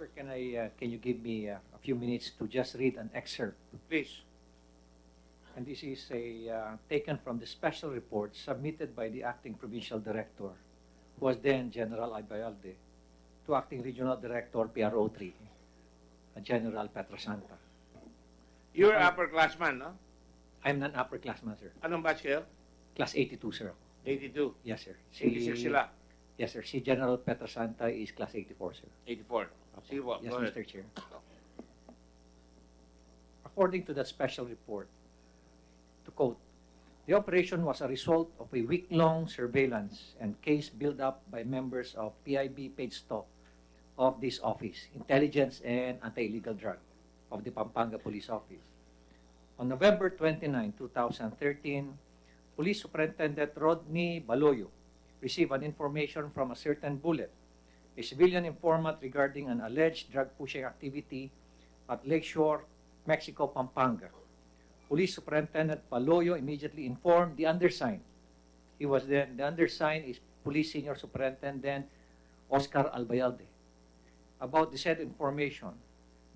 Sir, can you give me a few minutes to just read an excerpt? Please. And this is taken from the special report submitted by the acting provincial director, who was then General Albayalde, to acting regional director PRO3, General Petrosanta. You're upperclassman, no? I'm not upperclassman, sir. Anong batch kayo? Class 82, sir. 82. Yes, sir. 86 sila. Yes, sir. Si General Petrosanta is class 84, sir. 84. Sige po, Yes, go ahead. Mr. Chair. According to that special report, to quote, the operation was a result of a week-long surveillance and case build-up by members of PIB page stock of this office, Intelligence and Anti-Illegal Drug of the Pampanga Police Office. On November 29, 2013, Police Superintendent Rody Baloyo received an information from a certain Bullet, a civilian informant regarding an alleged drug pushing activity at Lakeshore, Mexico, Pampanga. Police Superintendent Baloyo immediately informed the undersigned. The undersigned is Police Senior Superintendent Oscar Albayalde. About the said information,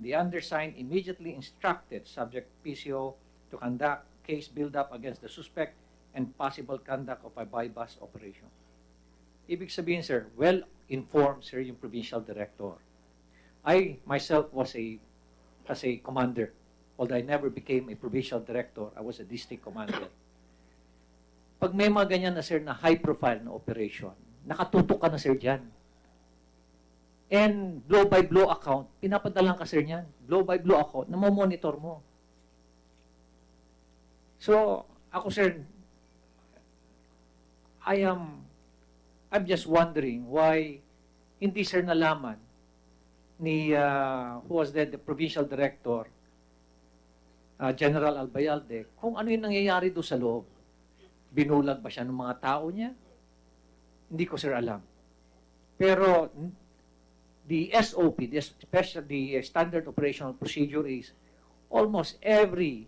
the undersigned immediately instructed subject PCO to conduct case build-up against the suspect and possible conduct of a bypass operation. Ibig sabihin, sir, well-informed, sir, yung provincial director. I myself was a commander. Although I never became a provincial director, I was a district commander. Pag may mga ganyan na, sir, na high-profile na operation, nakatutok ka na, sir, dyan. And blow-by-blow account, pinapadalang ka, sir, niyan. Blow-by-blow account, namomonitor mo. So, ako, sir, I'm just wondering why hindi, sir, nalaman ni, who was then the provincial director, General Albayalde, kung ano yung nangyayari doon sa loob. Binulag ba siya ng mga tao niya? Hindi ko, sir, alam. Pero the SOP, the standard operational procedure is almost every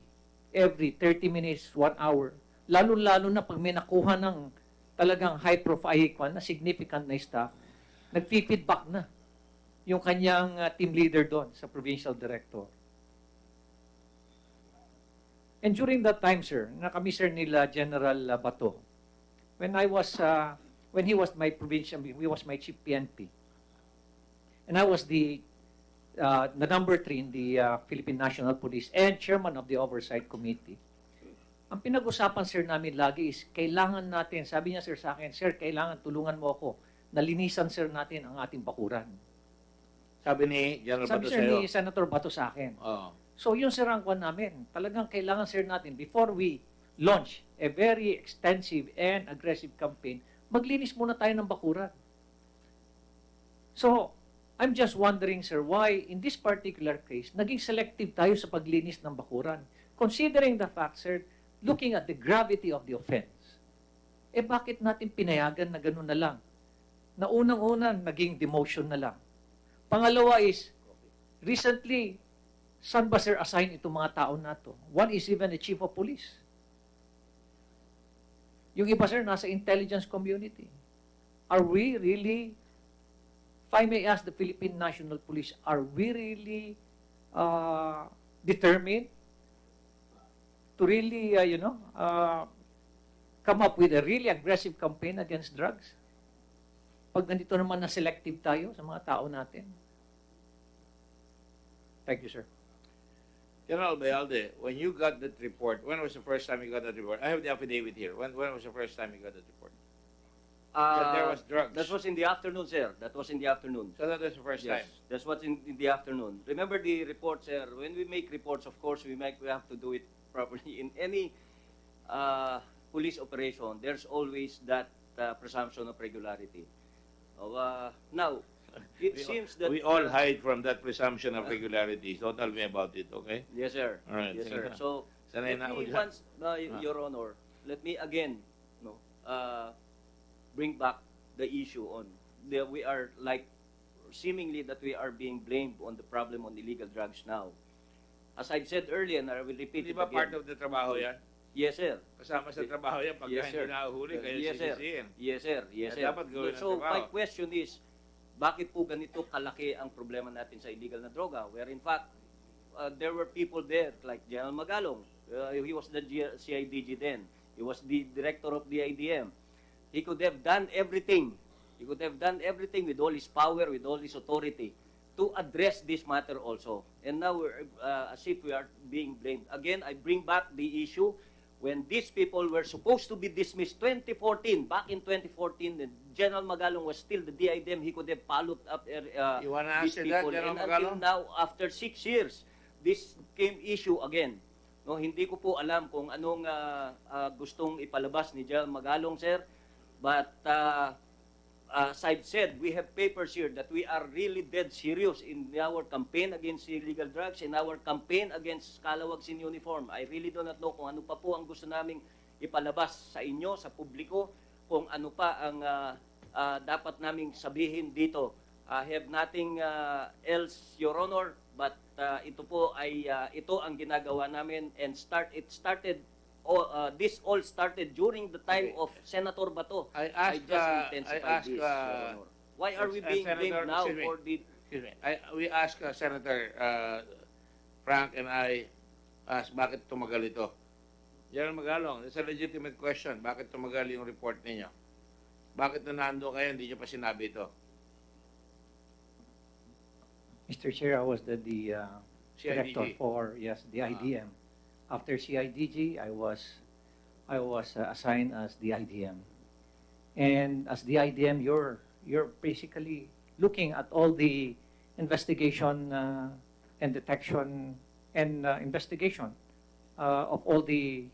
30 minutes, 1 hour, lalo-lalo na pag may nakuha ng talagang high-profile na significant na staff, nag-feedback na yung kanyang team leader doon sa provincial director. And during that time, sir, nakami, sir, nila General Bato, when he was my provincial, he was my chief PNP, and I was the number 3 in the Philippine National Police and chairman of the Oversight Committee. Ang pinag-usapan, sir, namin lagi is, kailangan natin, sabi niya, sir, sa akin, sir, kailangan tulungan mo ako, nalinisan, sir, natin ang ating bakuran. Sabi ni General Bato sir, sa'yo? ni Senator Bato sa akin. Oo. So, yun, sir, ang kwan namin. Talagang kailangan, sir, natin, before we launch a very extensive and aggressive campaign, maglinis muna tayo ng bakuran. So, I'm just wondering, sir, why in this particular case, naging selective tayo sa paglinis ng bakuran. Considering the fact, sir, looking at the gravity of the offense, bakit natin pinayagan na gano'n na lang? Na unang-unang, naging demotion na lang. Pangalawa is, recently, saan ba, sir, assign itong mga tao na to? One is even a chief of police. Yung iba, sir, nasa intelligence community. Are we really, if I may ask the Philippine National Police, are we really determined to really, come up with a really aggressive campaign against drugs? Pag nandito naman na selective tayo sa mga tao natin. Thank you, sir. General Albayalde, when you got that report, when was the first time you got that report? I have the affidavit here. When was the first time you got that report? That there was drugs. That was in the afternoon, sir. That was in the afternoon. So that was the first time? That's what's in the afternoon. Remember the report, sir. When we make reports, of course, we have to do it properly. In any police operation, there's always that presumption of regularity. Now, it seems that we all hide from that presumption of regularity. So tell me about it, okay? Yes, sir. All right. Yes, sir. So, Sanay na let ako me dyan. once, Your Honor, let me again, bring back the issue on we are like seemingly that we are being blamed on the problem on illegal drugs now. As I've said earlier, and I will repeat Di it ba again. part of the trabaho yan? Yes, sir. Kasama sa trabaho yan pagka Yes, sir. hindi nahuli, kaya Yes, sir. sisisihin. Yes, sir. Yes, sir. Dapat gawin ang So, trabaho. my question is, bakit po ganito kalaki ang problema natin sa illegal na droga? Where in fact, there were people there like General Magalong. He was the CIDG then. He was the director of the IDM. He could have done everything. He could have done everything with all his power, with all his authority to address this matter also. And now we're as if we are being blamed. Again, I bring back the issue when these people were supposed to be dismissed 2014. Back in 2014, the General Magalong was still the DIDM. He could have followed up You wanna these answer people. that, General And until Magalong? now, after 6 years, this came issue again. No, hindi ko po alam kung anong gustong ipalabas ni General Magalong, sir. But as I've said, we have papers here that we are really dead serious in our campaign against illegal drugs, in our campaign against scalawags in uniform. I really do not know kung ano pa po ang gusto naming ipalabas sa inyo, sa publiko, kung ano pa ang dapat naming sabihin dito. I have nothing else, Your Honor, but ito po ay ito ang ginagawa namin, and this all started during the time of Senator Bato. I just intensified this, Your Honor. Why are we being blamed now for the... Excuse me. We asked Senator Frank and I bakit tumagal ito. General Magalong, it's a legitimate question. Bakit tumagal yung report ninyo? Bakit nando kayo, hindi nyo pa sinabi ito? Mr. Chair, I was the director CIDG. for the IDM. After CIDG, I was assigned as the IDM. And as the IDM, you're basically looking at all the investigation and detection and investigation of all the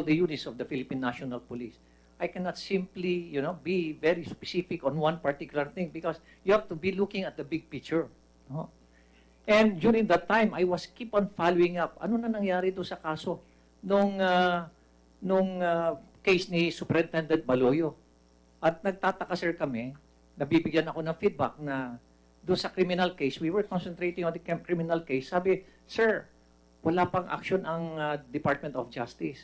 units of the Philippine National Police. I cannot simply, be very specific on one particular thing because you have to be looking at the big picture. No? And during that time, I was keep on following up. Ano na nangyari doon sa kaso nung case ni Superintendent Baloyo? At nagtataka, sir, kami, nabibigyan ako ng feedback na doon sa criminal case, we were concentrating on the criminal case. Sabi, sir, wala pang action ang Department of Justice.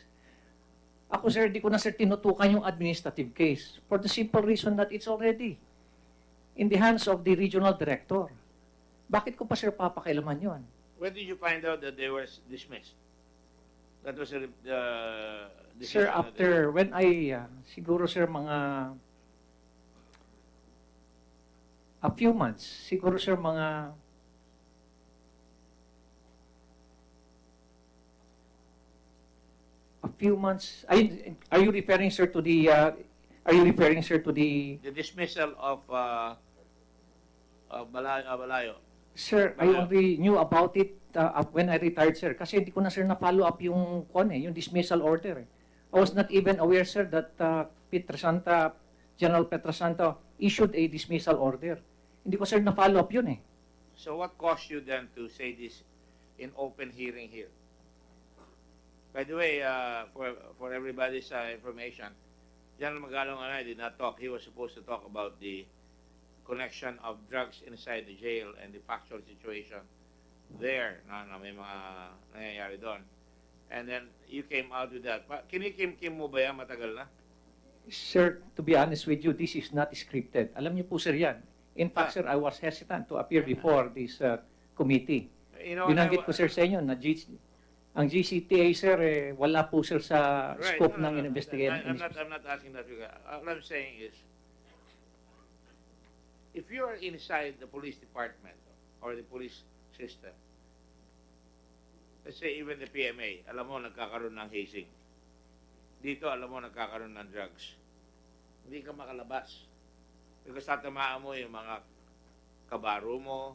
Ako, sir, di ko na, sir, tinutukan yung administrative case for the simple reason that it's already in the hands of the regional director. Bakit ko pa, sir, papakailaman yun? When did you find out that they were dismissed? That was the Sir, after, when I, siguro, sir, mga a few months, siguro, sir, mga a few months. Are you referring, sir, to the the dismissal of Balayo? Sir, I only knew about it when I retired, sir. Kasi hindi ko na, sir, na-follow up yung yung dismissal order. I was not even aware, sir, that General Pietrasanta issued a dismissal order. Hindi ko, sir, na-follow up yun . So what caused you then to say this in open hearing here? By the way, for everybody's information, General Magalong and I did not talk. He was supposed to talk about the connection of drugs inside the jail and the factual situation there na may mga nangyayari doon. And then you came out with that. Kinikim-kim mo ba yan? Matagal na? Sir, to be honest with you, this is not scripted. Alam niyo po, sir, yan. In fact, sir, I was hesitant to appear before this committee. Binanggit ko, sir, sa inyo na ang GCTA, sir, wala po, sir, sa scope ng investigation. I'm not asking that. All I'm saying is, if you are inside the police department or the police system, let's say even the PMA, alam mo nagkakaroon ng hazing. Dito, alam mo nagkakaroon ng drugs. Hindi ka makalabas. Because tatamaan mo yung mga kabaro mo,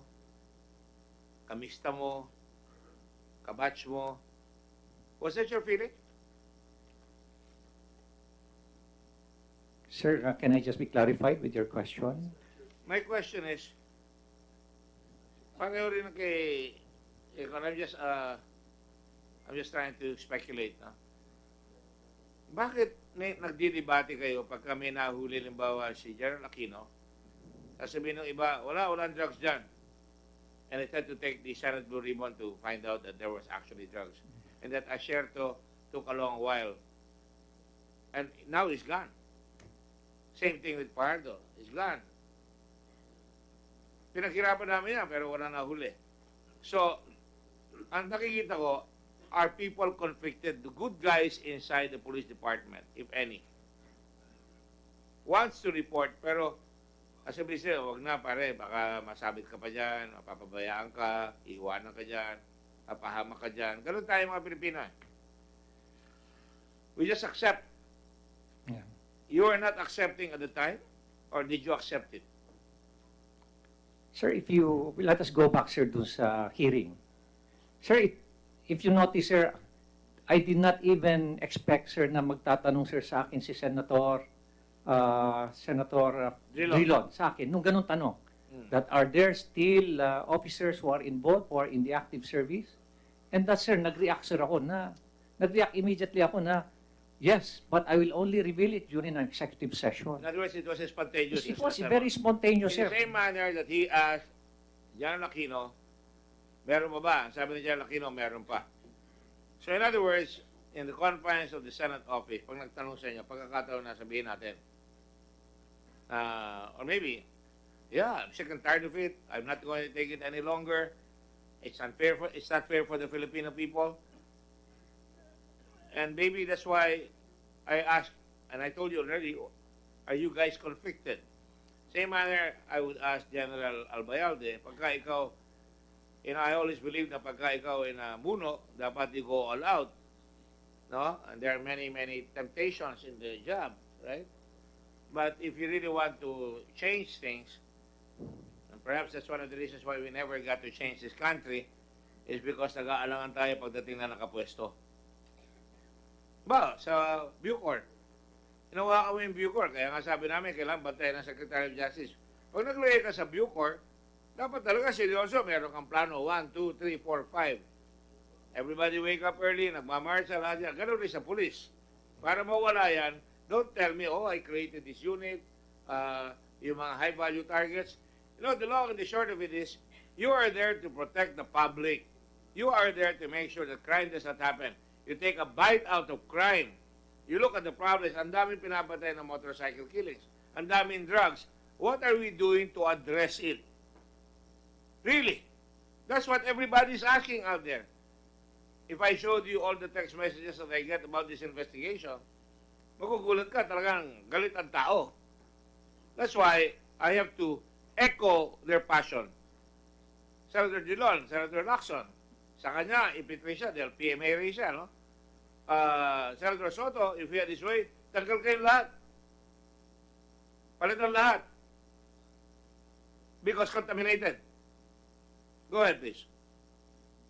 kamista mo, kabatch mo. Was that your feeling? Sir, can I just be clarified with your question? My question is, pareho rin kay, I'm just trying to speculate, no? Bakit nagdidebate kayo pag kami nahuli, limbawa si General Aquino, sasabihin ng iba, walang drugs dyan. And I had to take the Senate Blue Ribbon to find out that there was actually drugs. And that Asherto took a long while. And now he's gone. Same thing with Pardo. He's gone. Pinaghirapan namin yan, pero wala na huli. So, ang nakikita ko, are people conflicted? The good guys inside the police department, if any, wants to report, pero sabi siya, wag na pare, baka masabit ka pa dyan, mapapabayaan ka, iiwanan ka dyan, papahamak ka dyan. Ganun tayo mga Pilipino. We just accept. Yeah. You are not accepting at the time, or did you accept it? Sir, if you, let us go back, sir, dun sa hearing. Sir, if you notice, sir, I did not even expect, sir, na magtatanong, sir, sa akin si Senator Drilon sa akin, nung ganun tanong, that are there still officers who are involved or in the active service? And that, sir, nag-react, sir, nag-react immediately ako na, yes, but I will only reveal it during an executive session. In other words, it was spontaneous. It was very spontaneous, in sir. the same manner that he asked General Aquino, meron pa ba? Sabi ni General Aquino, meron pa. So in other words, in the confines of the Senate office, pag nagtanong sa inyo, pagkakataon na sabihin natin, or maybe, yeah, I'm sick and tired of it. I'm not going to take it any longer. It's unfair. It's not fair for the Filipino people. And maybe that's why I asked, and I told you already, are you guys conflicted? Same manner, I would ask General Albayalde, pagka ikaw, I always believe na pagka ikaw in a muno, dapat you go all out. No? And there are many, many temptations in the job, right? But if you really want to change things, and perhaps that's one of the reasons why we never got to change this country, is because nag-aalangan tayo pagdating na nakapwesto. Ba, sa Bucor, inawa kami yung Bucor, kaya nga sabi namin, kailangan bantayan ng Secretary of Justice. Pag naglagay ka sa Bucor, dapat talaga seryoso, meron kang plano, 1, 2, 3, 4, 5. Everybody wake up early, nagmamarcha, lahat yan. Ganun rin sa police. Para mawala yan, don't tell me, oh, I created this unit, yung mga high-value targets. The long and the short of it is, you are there to protect the public. You are there to make sure that crime does not happen. You take a bite out of crime. You look at the problems, ang daming pinapatay ng motorcycle killings, ang daming drugs. What are we doing to address it? Really? That's what everybody's asking out there. If I showed you all the text messages that I get about this investigation, magugulat ka, talagang galit ang tao. That's why I have to echo their passion. Senator Dillon, Senator Lacson, sa kanya, ipitray siya dahil PMA rin siya, no? Senator Soto, if he had his way, tanggal kayong lahat. Palitan lahat. Because contaminated. Go ahead, please.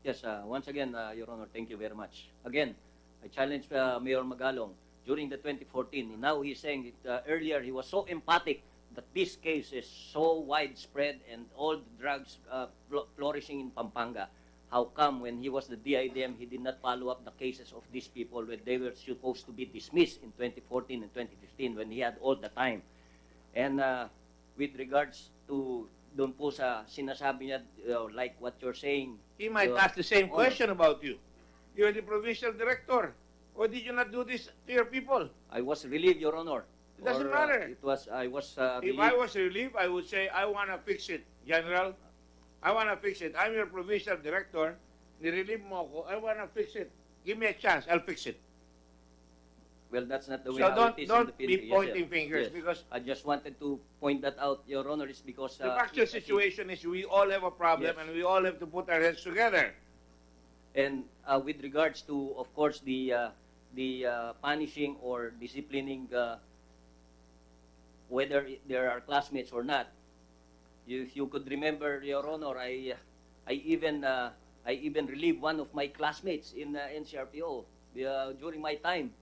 Yes, once again, Your Honor, thank you very much. Again, I challenge Mayor Magalong during the 2014. Now he's saying that earlier he was so emphatic that this case is so widespread and all the drugs flourishing in Pampanga. How come when he was the DIDM, he did not follow up the cases of these people when they were supposed to be dismissed in 2014 and 2015 when he had all the time? And with regards to doon po sa sinasabi niya, like what you're saying, he might ask the same question about you. You're the provincial director. Why did you not do this to your people? I was relieved, Your Honor. It doesn't matter. It was, I was If I was relieved, I would say, I want to fix it, General. I want to fix it. I'm your provincial director. Nirelieve mo ako. I want to fix it. Give me a chance. I'll fix it. Well, that's not the way So how it is in the don't be Philippines. pointing Yes, fingers yes. because I just wanted to point that out, Your Honor, is because the factual situation is we all have a problem Yes. and we all have to put our heads together. And with regards to, of course, the punishing or disciplining, whether there are classmates or not, if you could remember, Your Honor, I even relieved one of my classmates in NCRPO during my time.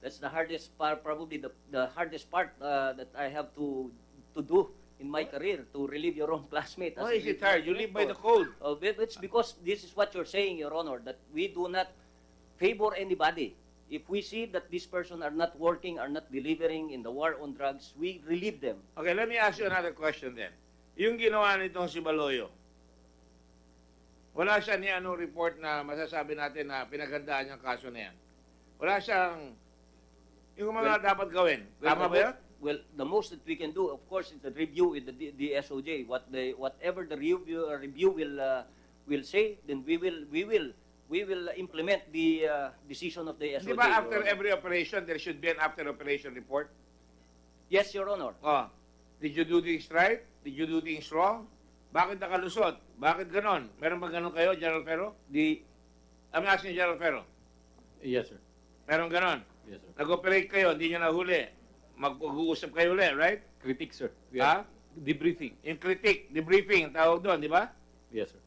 That's the hardest part, probably the hardest part that I have to do in my career, to relieve your own classmate. Why is it hard? You live by the code. It's because this is what you're saying, Your Honor, that we do not favor anybody. If we see that this person are not working, are not delivering in the war on drugs, we relieve them. Okay, let me ask you another question then. Yung ginawa nitong si Baloyo, wala siya ni anong report na masasabi natin na pinaghandaan niyang kaso na yan. Wala siyang yung mga dapat gawin. Tama ba yan? well, the most that we can do, of course, is the review with the SOJ. Whatever the review will say, then we will implement the decision of the SOJ. Di ba Your after Honor. every operation, there should be an after-operation report? Yes, Your Honor. Oh, did you do things right? Did you do things wrong? Bakit nakalusot? Bakit ganon? Meron ba ganon kayo, General Ferro? I'm asking General Ferro. Yes, sir. Meron ganon? Yes, sir. Nag-operate kayo, hindi nyo nahuli. Mag-uusap kayo ulit, right? Critique, sir. We Ha? have debriefing. Yung critique, debriefing, ang tawag doon, di ba? Yes, sir.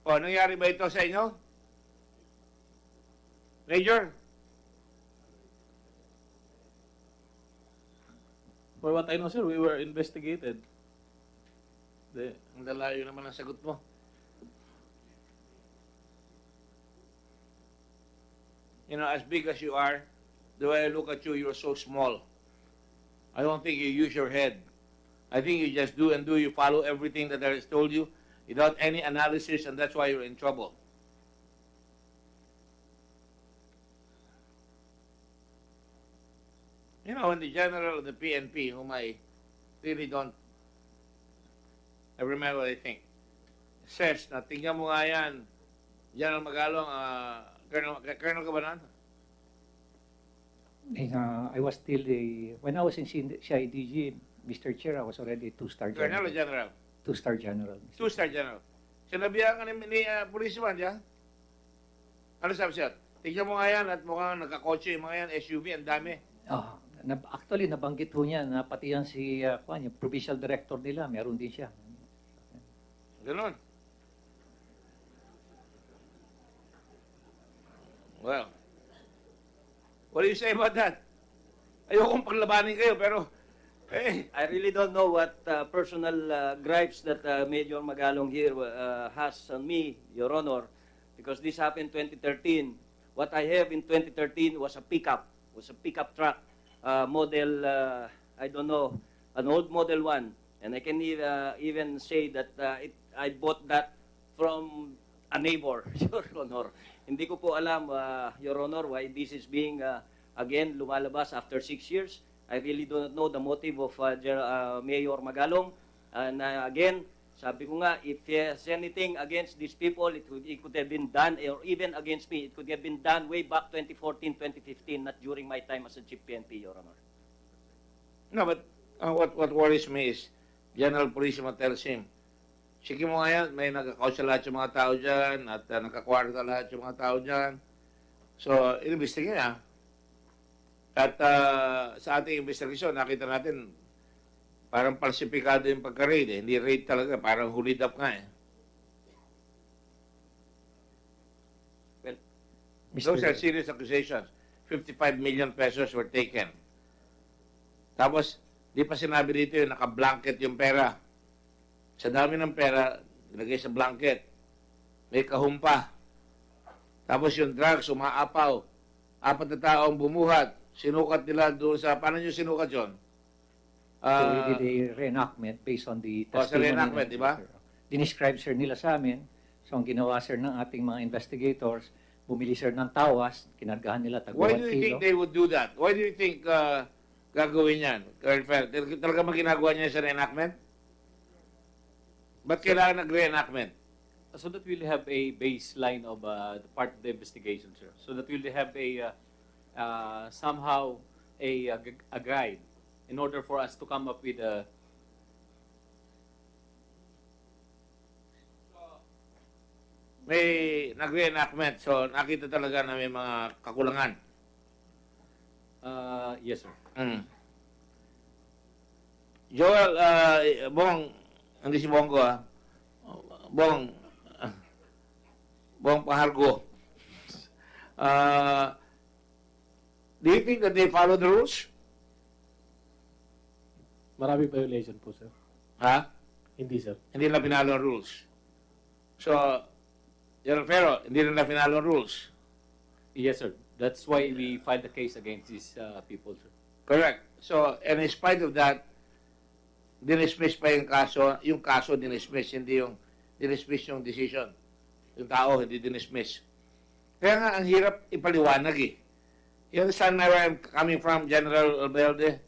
O, nangyari ba ito sa inyo? Major? For what I know, sir, we were investigated. Ang dalayo naman ang sagot mo. You know, as big as you are, the way I look at you, you're so small. I don't think you use your head. I think you just do and do. You follow everything that I told you without any analysis, and that's why you're in trouble. You know, when the general of the PNP, whom I really don't, I remember what I think, says na tingnan mo nga yan, General Magalong, Colonel ka ba nun? I was still when I was in CIDG, Mr. Chair, I was already two-star Colonel o general. General? Two-star general. Two-star General. Sinabihan ka ni policeman diyan? Ano sabi siya? Tingnan mo nga yan at mukhang nagkakotse yung mga yan, SUV, ang dami. Actually, nabanggit ho niya na pati yan si yung provincial director nila, meron din siya. Ganon. Well, what do you say about that? Ayokong paglabanin kayo, pero, I really don't know what personal gripes that Major Magalong here has on me, Your Honor, because this happened 2013. What I have in 2013 was a pickup truck, model, I don't know, an old model one. And I can even say that I bought that from a neighbor, Your Honor. Hindi ko po alam, Your Honor, why this is being, again, lumalabas after 6 years. I really do not know the motive of Mayor Magalong. And again, sabi ko nga, if there's anything against these people, it could have been done, or even against me, it could have been done way back 2014, 2015, not during my time as a Chief PNP, Your Honor. no, but what worries me is, General Purisima tells him, sige mo nga yan, may nagkakausya lahat yung mga tao dyan, at nakakwarta lahat yung mga tao dyan. So, inimbestiga niya. At sa ating investigasyon, nakita natin, parang falsifikado yung pagka-raid. Hindi raid talaga, parang hulid up nga eh. Well, Those are serious accusations. 55 million pesos were taken. Tapos, di pa sinabi dito yung naka-blanket yung pera. Sa dami ng pera, ilagay sa blanket. May kahumpa. Tapos yung drugs, umaapaw. 4 na tao ang bumuhat. Sinukat nila doon sa... Paano nyo sinukat yun? So we did a reenactment based on the sa testimony. reenactment, di ba? Dinescribe, sir, nila sa amin. So ang ginawa, sir, ng ating mga investigators, bumili, sir, ng tawas, kinargahan nila tag 1 Why do you think kilo. they would do that? Why do you think gagawin yan? Talaga maginagawa niya sa reenactment? Ba't kailangan nag-reenactment? So that we'll have a baseline of the part of the investigation, sir. So that we'll have a somehow a guide in order for us to come up with a May nag-reenactment, so nakita talaga na may mga kakulangan. yes, sir. Joel, Bong, hindi si Bongo Bong, Bong Pahargo. Do you think that they follow the rules? Marami violation po, sir. Ha? Hindi, sir. Hindi na pinalo ang rules. So, General Ferro, hindi na pinalo ang rules. Yes, sir. That's why we filed the case against these people, sir. Correct. So, and in spite of that, dinismiss pa yung kaso dinismiss, hindi yung dinismiss yung decision. Yung tao, hindi dinismiss. Kaya nga, ang hirap ipaliwanag eh. You understand where I'm coming from, General Albayalde?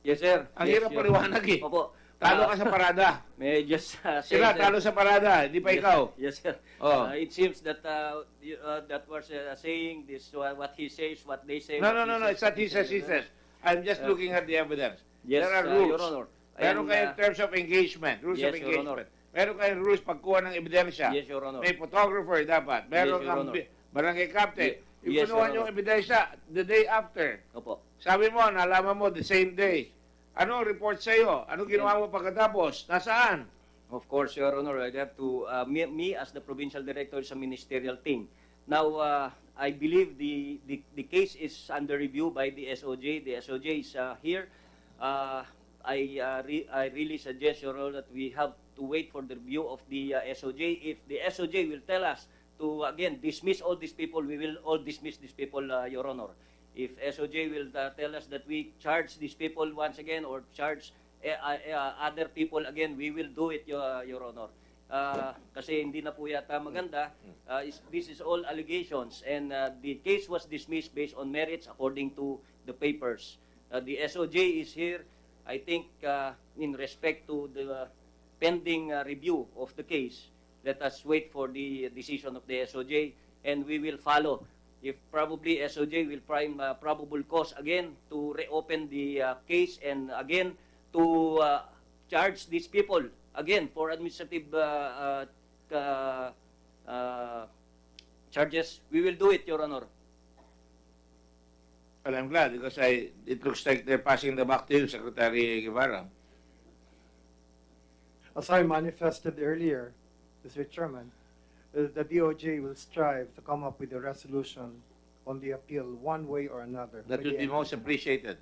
Yes, sir. Ang Yes, hirap Your- paliwanag eh. Opo. Talo Ah, ka sa parada. May I just say, Sila sir, talo sa parada, hindi pa yes, ikaw. Yes, sir. Oh. It seems that that was saying this, what he says, what they say. No, what no, no, he no. It's not he says, he says. I'm just looking at the evidence. Yes, There are Your rules. Honor. Meron And, kayong terms of engagement, rules yes, of Your engagement. Honor. Meron kayong rules pagkuha ng ebidensya. Yes, Your Honor. May photographer dapat. Meron Yes, Your kang Honor. barangay captain. Yes, Ikunuha Your yung Honor. ebidensya the day after. Opo. Sabi mo, nalaman mo the same day. Ano ang report sa'yo? Ano ginawa mo pagkatapos? Nasaan? Of course, Your Honor, I have to, me as the provincial director is a ministerial team. Now, I believe the case is under review by the SOJ. The SOJ is here. I really suggest, Your Honor, that we have to wait for the review of the SOJ. If the SOJ will tell us to, again, dismiss all these people, we will all dismiss these people, Your Honor. If SOJ will tell us that we charge these people once again or charge other people again, we will do it, Your Honor. Kasi hindi na po yata maganda. This is all allegations, and the case was dismissed based on merits according to the papers. The SOJ is here. I think in respect to the pending review of the case, let us wait for the decision of the SOJ, and we will follow. If probably SOJ will prime probable cause again to reopen the case and again to charge these people again for administrative charges, we will do it, Your Honor. Well, I'm glad because it looks like they're passing the back to you, Secretary Guevara. As I manifested earlier, Mr. Chairman, the DOJ will strive to come up with a resolution on the appeal one way or another. That by would the be end. most appreciated.